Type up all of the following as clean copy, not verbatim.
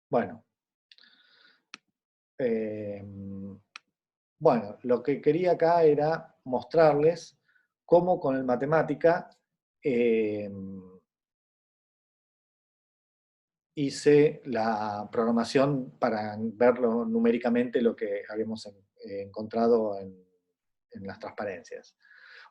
Bueno, bueno, lo que quería acá era mostrarles cómo con el matemática hice la programación para verlo numéricamente lo que habíamos encontrado en las transparencias.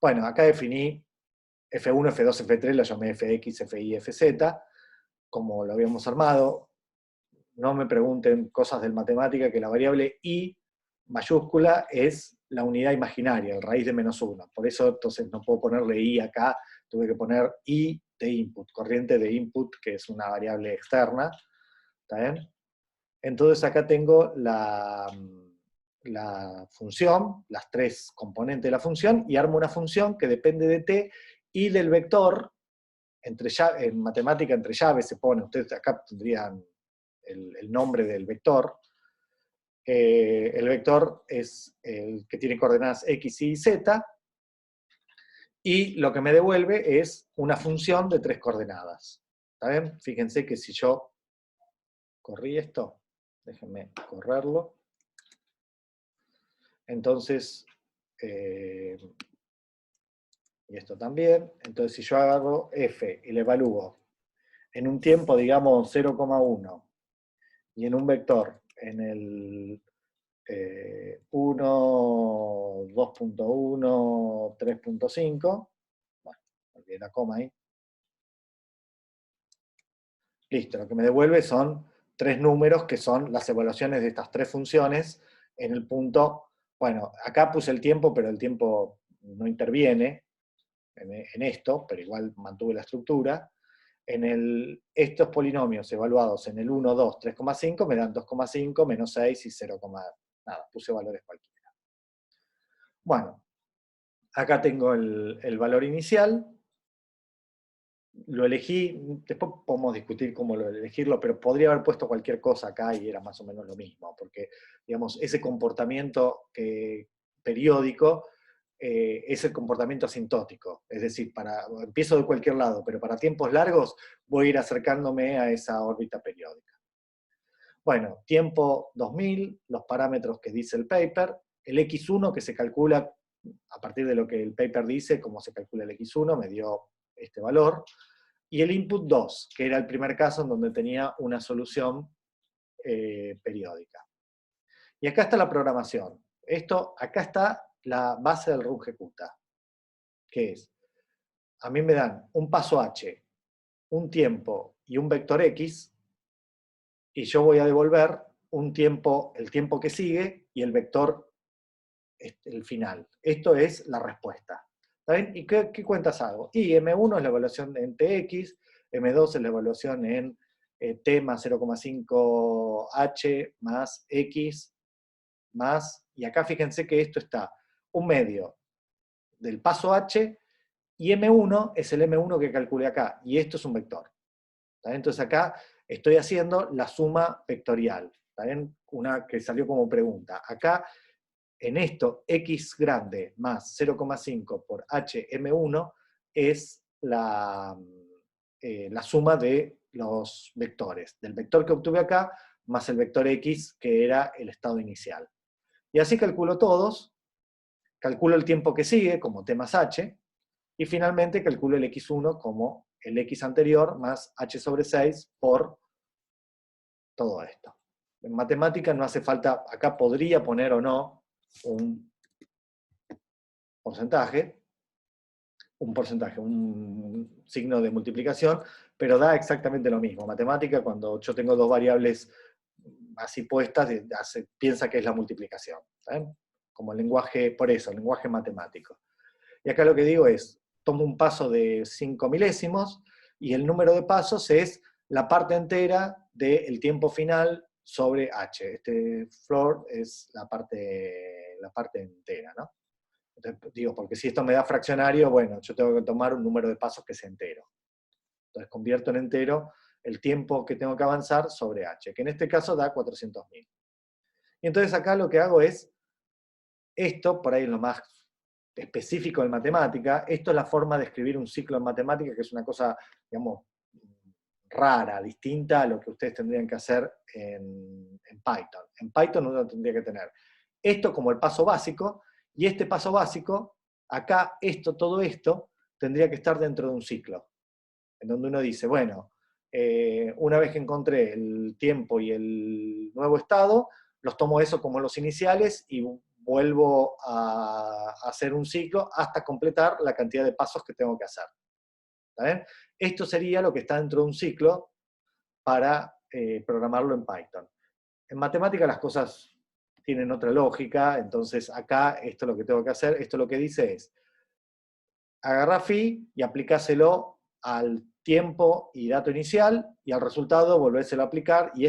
Bueno, acá definí F1, F2, F3, lo llamé FX, FY, FZ, como lo habíamos armado. No me pregunten cosas del matemática, que la variable I mayúscula es la unidad imaginaria, el raíz de -1. Por eso entonces no puedo ponerle I acá, tuve que poner I de input, corriente de input, que es una variable externa. ¿Está bien? Entonces acá tengo la función, las tres componentes de la función, y armo una función que depende de t y del vector. En matemática entre llaves se pone, ustedes acá tendrían el nombre del vector. El vector es el que tiene coordenadas x, y, z, y lo que me devuelve es una función de tres coordenadas. ¿Está bien? Fíjense que si yo corrí esto, déjenme correrlo, entonces, y esto también, entonces si yo agarro f y le evalúo en un tiempo, digamos, 0,1, y en un vector, en el 1, 2.1, 3.5, bueno, olvidé la coma ahí, listo, lo que me devuelve son tres números que son las evaluaciones de estas tres funciones en el punto, bueno, acá puse el tiempo, pero el tiempo no interviene en esto, pero igual mantuve la estructura. Estos polinomios evaluados en el 1, 2, 3,5 me dan 2,5, menos 6 y 0, nada, puse valores cualquiera. Bueno, acá tengo el valor inicial, lo elegí, después podemos discutir cómo elegirlo, pero podría haber puesto cualquier cosa acá y era más o menos lo mismo, porque, digamos, ese comportamiento periódico es el comportamiento asintótico, es decir, empiezo de cualquier lado, pero para tiempos largos voy a ir acercándome a esa órbita periódica. Bueno, tiempo 2000, los parámetros que dice el paper, el x1 que se calcula a partir de lo que el paper dice, cómo se calcula el x1, me dio este valor, y el input 2, que era el primer caso en donde tenía una solución periódica. Y acá está la programación. Acá está la base del rungecuta, que es, a mí me dan un paso h, un tiempo y un vector x, y yo voy a devolver un tiempo, el tiempo que sigue, y el vector, el final. Esto es la respuesta. ¿Está bien? ¿Y qué cuentas hago? Y M1 es la evaluación en Tx, M2 es la evaluación en T más 0,5H más X más, y acá fíjense que esto está un medio del paso H, y M1 es el M1 que calculé acá, y esto es un vector. ¿Está bien? Entonces acá estoy haciendo la suma vectorial. ¿Está bien? Una que salió como pregunta. Acá, en esto, x grande más 0,5 por HM1 es la suma de los vectores. Del vector que obtuve acá, más el vector x, que era el estado inicial. Y así calculo todos, calculo el tiempo que sigue, como t más h, y finalmente calculo el x1 como el x anterior más h sobre 6 por todo esto. En matemática no hace falta, acá podría poner o no un porcentaje, un signo de multiplicación, pero da exactamente lo mismo. Matemática, cuando yo tengo dos variables así puestas, piensa que es la multiplicación. ¿Saben? Como el lenguaje, por eso, el lenguaje matemático. Y acá lo que digo es, tomo un paso de 5 milésimos, y el número de pasos es la parte entera del tiempo final sobre h. Este floor es la parte entera, ¿no? Entonces, digo, porque si esto me da fraccionario, bueno, yo tengo que tomar un número de pasos que es entero. Entonces convierto en entero el tiempo que tengo que avanzar sobre h, que en este caso da 400.000. Y entonces acá lo que hago es, esto por ahí es lo más específico en matemática, esto es la forma de escribir un ciclo en matemática, que es una cosa, digamos, rara, distinta a lo que ustedes tendrían que hacer en Python. En Python uno tendría que tener esto como el paso básico, y este paso básico, acá todo esto, tendría que estar dentro de un ciclo, en donde uno dice, bueno, una vez que encontré el tiempo y el nuevo estado, los tomo eso como los iniciales y vuelvo a hacer un ciclo hasta completar la cantidad de pasos que tengo que hacer. ¿Está bien? Esto sería lo que está dentro de un ciclo para programarlo en Python. En matemática las cosas tienen otra lógica, entonces acá esto es lo que tengo que hacer, esto lo que dice es, agarrá phi y aplicáselo al tiempo y dato inicial, y al resultado volvéselo a aplicar, y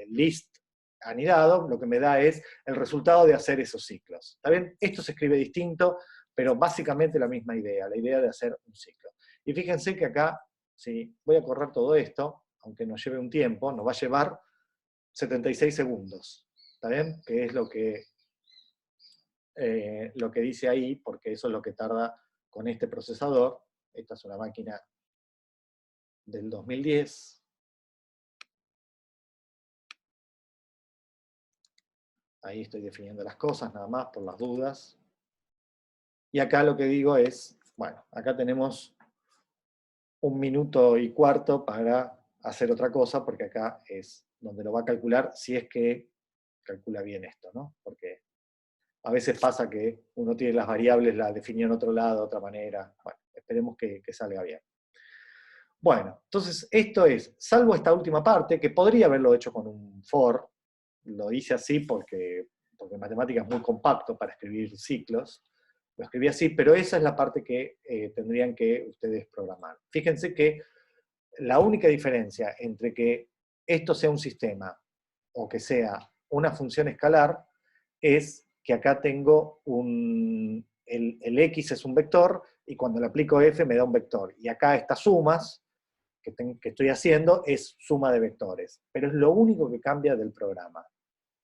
list anidado lo que me da es el resultado de hacer esos ciclos. ¿Está bien? Esto se escribe distinto, pero básicamente la misma idea, la idea de hacer un ciclo. Y fíjense que acá, si voy a correr todo esto, aunque nos lleve un tiempo, nos va a llevar 76 segundos. ¿Está bien? Que es lo que dice ahí, porque eso es lo que tarda con este procesador. Esta es una máquina del 2010. Ahí estoy definiendo las cosas, nada más por las dudas. Y acá lo que digo es, bueno, acá tenemos 1 minuto y cuarto para hacer otra cosa, porque acá es donde lo va a calcular, si es que calcula bien esto, ¿no? Porque a veces pasa que uno tiene las variables, las definió en otro lado, de otra manera. Bueno, esperemos que salga bien. Bueno, entonces esto es, salvo esta última parte, que podría haberlo hecho con un for, lo hice así porque matemática es muy compacto para escribir ciclos, lo escribí así, pero esa es la parte que tendrían que ustedes programar. Fíjense que la única diferencia entre que esto sea un sistema o que sea una función escalar es que acá tengo el x es un vector, y cuando le aplico f me da un vector. Y acá estas sumas que estoy haciendo es suma de vectores. Pero es lo único que cambia del programa.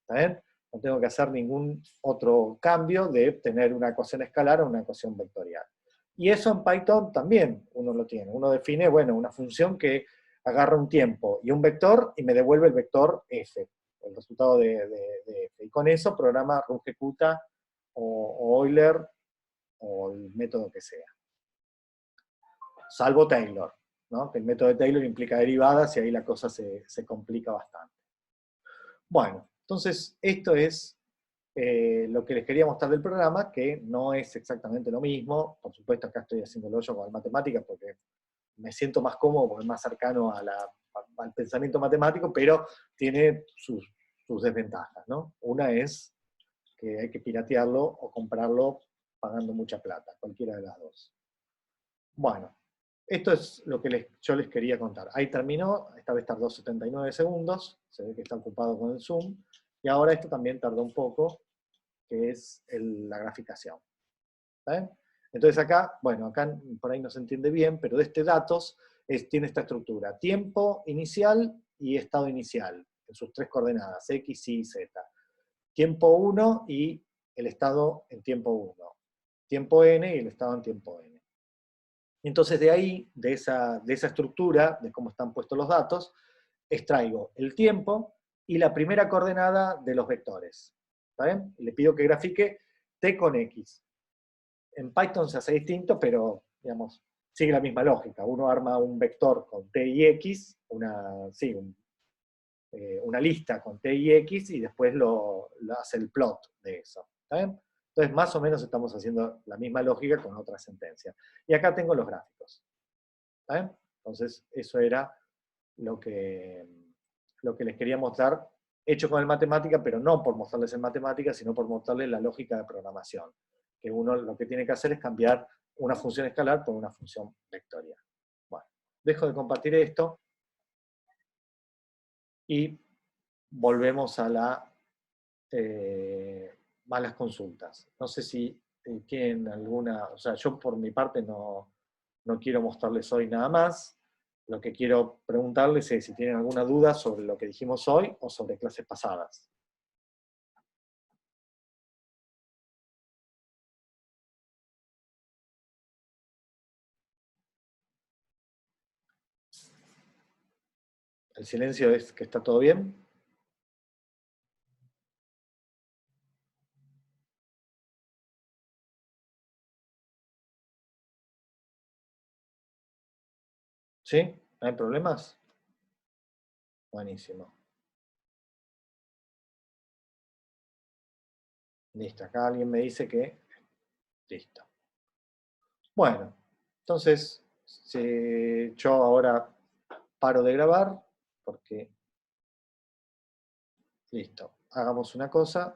¿Está bien? No tengo que hacer ningún otro cambio de tener una ecuación escalar o una ecuación vectorial. Y eso en Python también uno lo tiene. Uno define, bueno, una función que agarra un tiempo y un vector y me devuelve el vector f, el resultado de f. Y con eso programa rungecuta o Euler o el método que sea. Salvo Taylor, ¿no? Que el método de Taylor implica derivadas y ahí la cosa se complica bastante. Bueno, entonces esto es lo que les quería mostrar del programa, que no es exactamente lo mismo. Por supuesto, acá estoy haciéndolo yo con la matemática porque me siento más cómodo, porque es más cercano al pensamiento matemático, pero tiene sus desventajas, ¿no? Una es que hay que piratearlo o comprarlo pagando mucha plata, cualquiera de las dos. Bueno, esto es lo que yo les quería contar. Ahí terminó, esta vez tardó 79 segundos, se ve que está ocupado con el Zoom, y ahora esto también tardó un poco, que es la graficación. ¿Está bien? Entonces acá, bueno, acá por ahí no se entiende bien, pero de este datos tiene esta estructura: tiempo inicial y estado inicial, en sus 3 coordenadas, x, y, z. Tiempo 1 y el estado en tiempo 1. Tiempo n y el estado en tiempo n. Entonces de ahí, de esa estructura, de cómo están puestos los datos, extraigo el tiempo y la primera coordenada de los vectores. ¿Está bien? Y le pido que grafique t con x. En Python se hace distinto, pero digamos, sigue la misma lógica. Uno arma un vector con t y x, una lista con t y x, y después lo hace el plot de eso. ¿Está bien? Entonces, más o menos estamos haciendo la misma lógica con otra sentencia. Y acá tengo los gráficos. ¿Está bien? Entonces, eso era lo que les quería mostrar, hecho con el matemática, pero no por mostrarles en matemática, sino por mostrarles la lógica de programación. Que uno lo que tiene que hacer es cambiar una función escalar por una función vectorial. Bueno, dejo de compartir esto y volvemos a las consultas. No sé si tienen alguna, o sea, yo por mi parte no quiero mostrarles hoy nada más. Lo que quiero preguntarles es si tienen alguna duda sobre lo que dijimos hoy o sobre clases pasadas. El silencio es que está todo bien. ¿Sí? ¿No hay problemas? Buenísimo. Listo. Acá alguien me dice que... Listo. Bueno, entonces yo ahora paro de grabar porque... Listo. Hagamos una cosa.